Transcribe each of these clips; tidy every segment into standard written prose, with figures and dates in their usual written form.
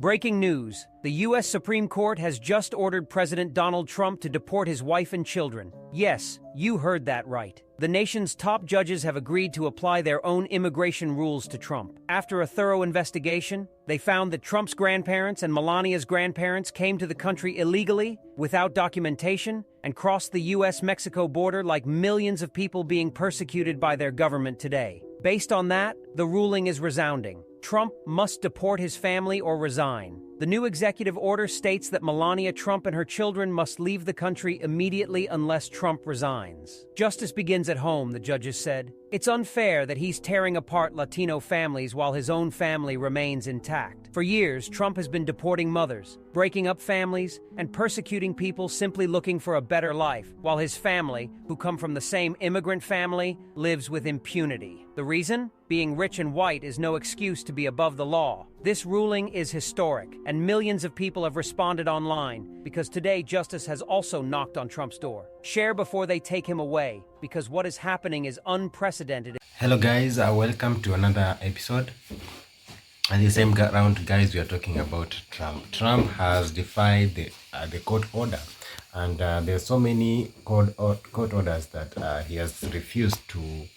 Breaking news. The U.S. Supreme Court has just ordered President Donald Trump to deport his wife and children. Yes, you heard that right. The nation's top judges have agreed to apply their own immigration rules to Trump. After a thorough investigation, they found that Trump's grandparents and Melania's grandparents came to the country illegally, without documentation, and crossed the U.S.-Mexico border like millions of people being persecuted by their government today. Based on that, the ruling is resounding. Trump must deport his family or resign. The new executive order states that Melania Trump and her children must leave the country immediately unless Trump resigns. Justice begins at home, the judges said. It's unfair that he's tearing apart Latino families while his own family remains intact. For years, Trump has been deporting mothers, breaking up families, and persecuting people simply looking for a better life, while his family, who come from the same immigrant family, lives with impunity. The reason? Being rich and white is no excuse to be above the law. This ruling is historic, and millions of people have responded online, because today justice has also knocked on Trump's door. Share before they take him away, because what is happening is unprecedented. Hello guys, welcome to another episode. And the same round, guys, we are talking about Trump. Trump has defied the court order, and there's so many court orders that he has refused to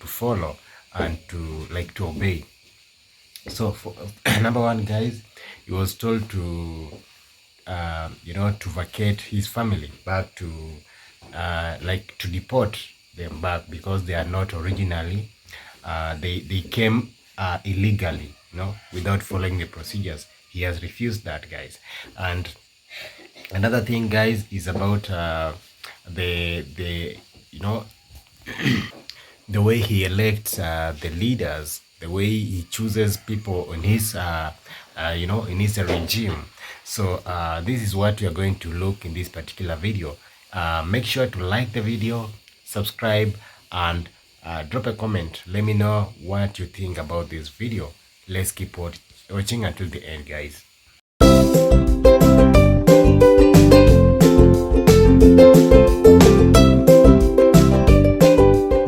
follow and to obey. So for number one, guys, he was told to to vacate his family back to to deport them back because they are not originally they came illegally, without following the procedures. He has refused that, guys. And another thing, guys, is about the the way he elects the leaders, the way he chooses people in his in his regime. So this is what we are going to look in this particular video. Make sure to like the video, subscribe, and drop a comment. Let me know what you think about this video. Let's keep watching until the end, guys.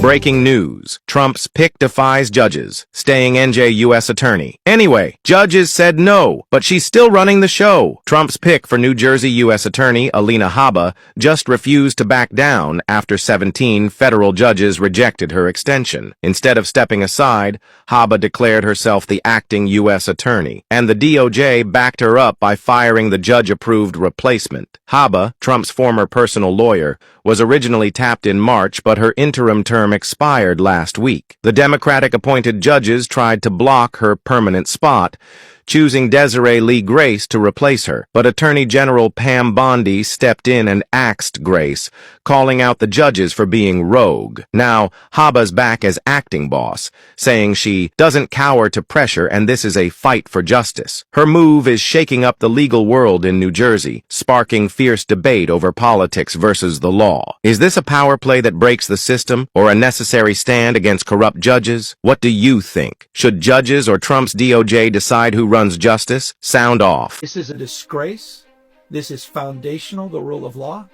Breaking news. Trump's pick defies judges, staying NJ U.S. attorney. Anyway, judges said no, but she's still running the show. Trump's pick for New Jersey U.S. attorney Alina Habba just refused to back down after 17 federal judges rejected her extension. Instead of stepping aside, Habba declared herself the acting U.S. attorney, and the DOJ backed her up by firing the judge-approved replacement. Habba, Trump's former personal lawyer, was originally tapped in March, but her interim term expired last week. The Democratic-appointed judges tried to block her permanent spot, choosing Desiree Lee Grace to replace her. But Attorney General Pam Bondi stepped in and axed Grace, calling out the judges for being rogue. Now, Habba's back as acting boss, saying she doesn't cower to pressure and this is a fight for justice. Her move is shaking up the legal world in New Jersey, sparking fierce debate over politics versus the law. Is this a power play that breaks the system, or a necessary stand against corrupt judges? What do you think? Should judges or Trump's DOJ decide who runs justice? Sound off. This is a disgrace. This is foundational, the rule of law.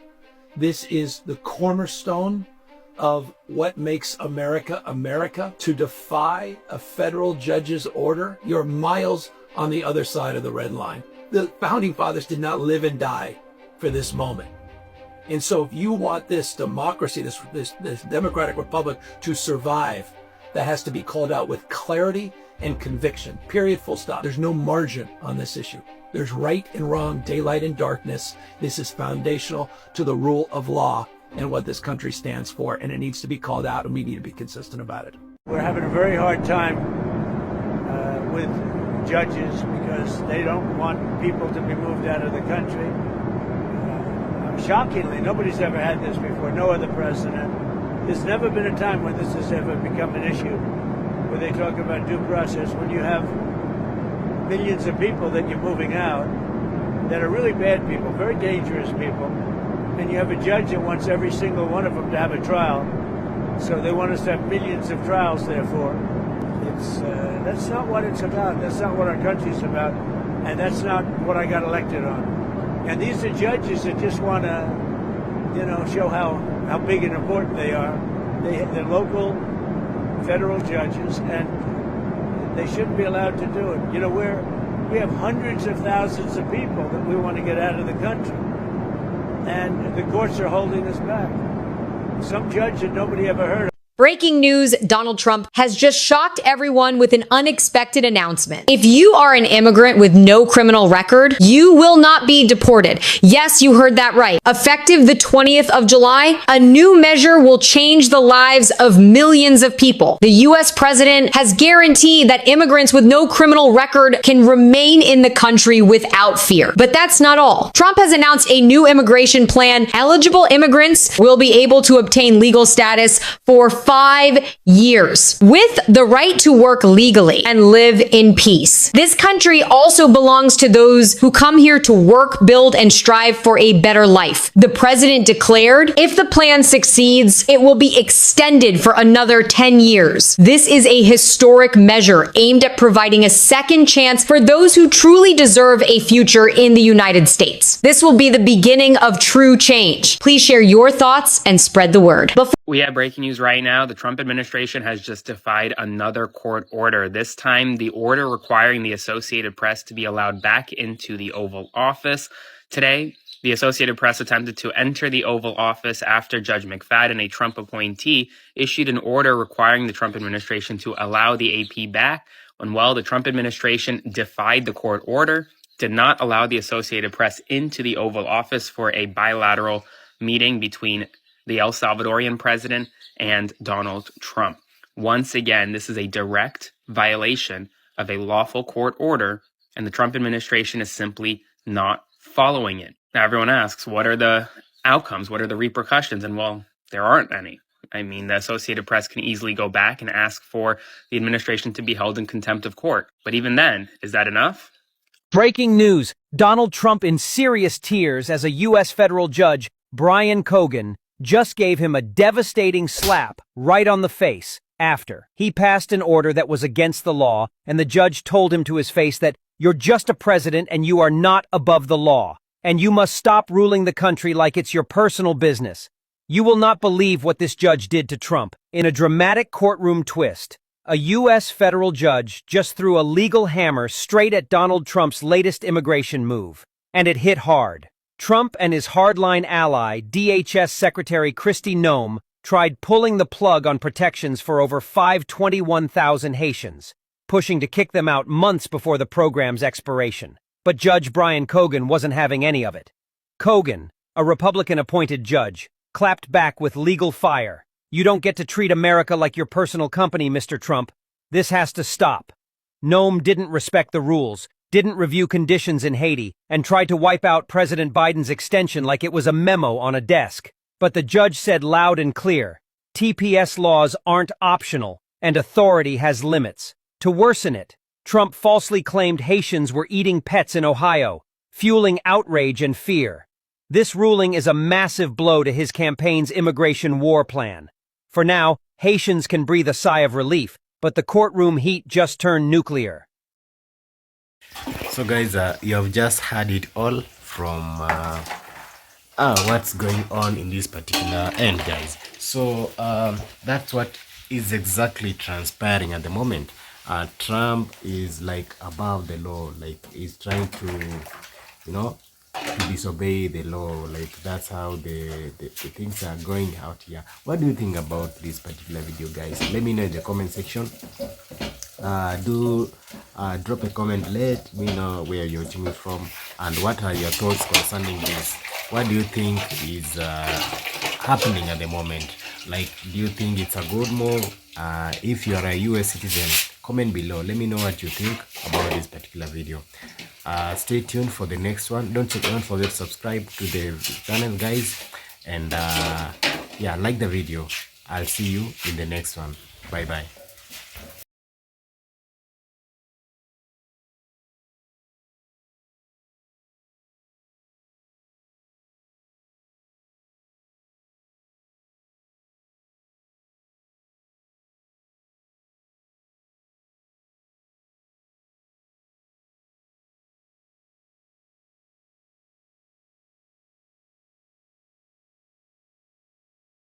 This is the cornerstone of what makes America America. To defy a federal judge's order, you're miles on the other side of the red line. The founding fathers did not live and die for this moment. And so if you want this democracy, this democratic republic to survive, that has to be called out with clarity and conviction. Period, full stop. There's no margin on this issue. There's right and wrong, daylight and darkness. This is foundational to the rule of law and what this country stands for, and it needs to be called out, and we need to be consistent about it. We're having a very hard time with judges because they don't want people to be moved out of the country. Shockingly, nobody's ever had this before, no other president. There's never been a time when this has ever become an issue, where they talk about due process, when you have millions of people that you're moving out that are really bad people, very dangerous people, and you have a judge that wants every single one of them to have a trial. So they want us to have millions of trials, therefore. That's not what it's about. That's not what our country's about. And that's not what I got elected on. And these are judges that just want to, show how big and important they are. They're local federal judges, and they shouldn't be allowed to do it. We have hundreds of thousands of people that we want to get out of the country. And the courts are holding us back. Some judge that nobody ever heard of. Breaking news, Donald Trump has just shocked everyone with an unexpected announcement. If you are an immigrant with no criminal record, you will not be deported. Yes, you heard that right. Effective the 20th of July, a new measure will change the lives of millions of people. The U.S. president has guaranteed that immigrants with no criminal record can remain in the country without fear. But that's not all. Trump has announced a new immigration plan. Eligible immigrants will be able to obtain legal status for 5 years with the right to work legally and live in peace. This country also belongs to those who come here to work, build, and strive for a better life. The president declared if the plan succeeds, it will be extended for another 10 years. This is a historic measure aimed at providing a second chance for those who truly deserve a future in the United States. This will be the beginning of true change. Please share your thoughts and spread the word. We have breaking news right now. The Trump administration has just defied another court order. This time, the order requiring the Associated Press to be allowed back into the Oval Office. Today, the Associated Press attempted to enter the Oval Office after Judge McFadden, a Trump appointee, issued an order requiring the Trump administration to allow the AP back. And while the Trump administration defied the court order, did not allow the Associated Press into the Oval Office for a bilateral meeting between the El Salvadorian president and Donald Trump. Once again, this is a direct violation of a lawful court order, and the Trump administration is simply not following it. Now, everyone asks, what are the outcomes? What are the repercussions? And well, there aren't any. I mean, the Associated Press can easily go back and ask for the administration to be held in contempt of court. But even then, is that enough? Breaking news, Donald Trump in serious tears as a U.S. federal judge, Brian Cogan, just gave him a devastating slap right on the face after he passed an order that was against the law, and the judge told him to his face that you're just a president and you are not above the law, and you must stop ruling the country like it's your personal business. You will not believe what this judge did to Trump. In a dramatic courtroom twist, a U.S. federal judge just threw a legal hammer straight at Donald Trump's latest immigration move, and it hit hard. Trump and his hardline ally, DHS Secretary Kristi Noem, tried pulling the plug on protections for over 521,000 Haitians, pushing to kick them out months before the program's expiration. But Judge Brian Cogan wasn't having any of it. Cogan, a Republican-appointed judge, clapped back with legal fire. You don't get to treat America like your personal company, Mr. Trump. This has to stop. Noem didn't respect the rules, didn't review conditions in Haiti, and tried to wipe out President Biden's extension like it was a memo on a desk. But the judge said loud and clear, TPS laws aren't optional, and authority has limits. To worsen it, Trump falsely claimed Haitians were eating pets in Ohio, fueling outrage and fear. This ruling is a massive blow to his campaign's immigration war plan. For now, Haitians can breathe a sigh of relief, but the courtroom heat just turned nuclear. So guys, you have just heard it all from what's going on in this particular end, guys. So that's what is exactly transpiring at the moment. Trump is like above the law, like he's trying to, to disobey the law. Like that's how the things are going out here. What do you think about this particular video, guys? Let me know in the comment section. Do drop a comment, let me know where you're watching me from and what are your thoughts concerning this. What do you think is happening at the moment? Like, do you think it's a good move? If you are a US citizen, comment below, let me know what you think about this particular video. Stay tuned for the next one. Don't forget to subscribe to the channel, guys, and yeah, like the video. I'll see you in the next one. Bye bye.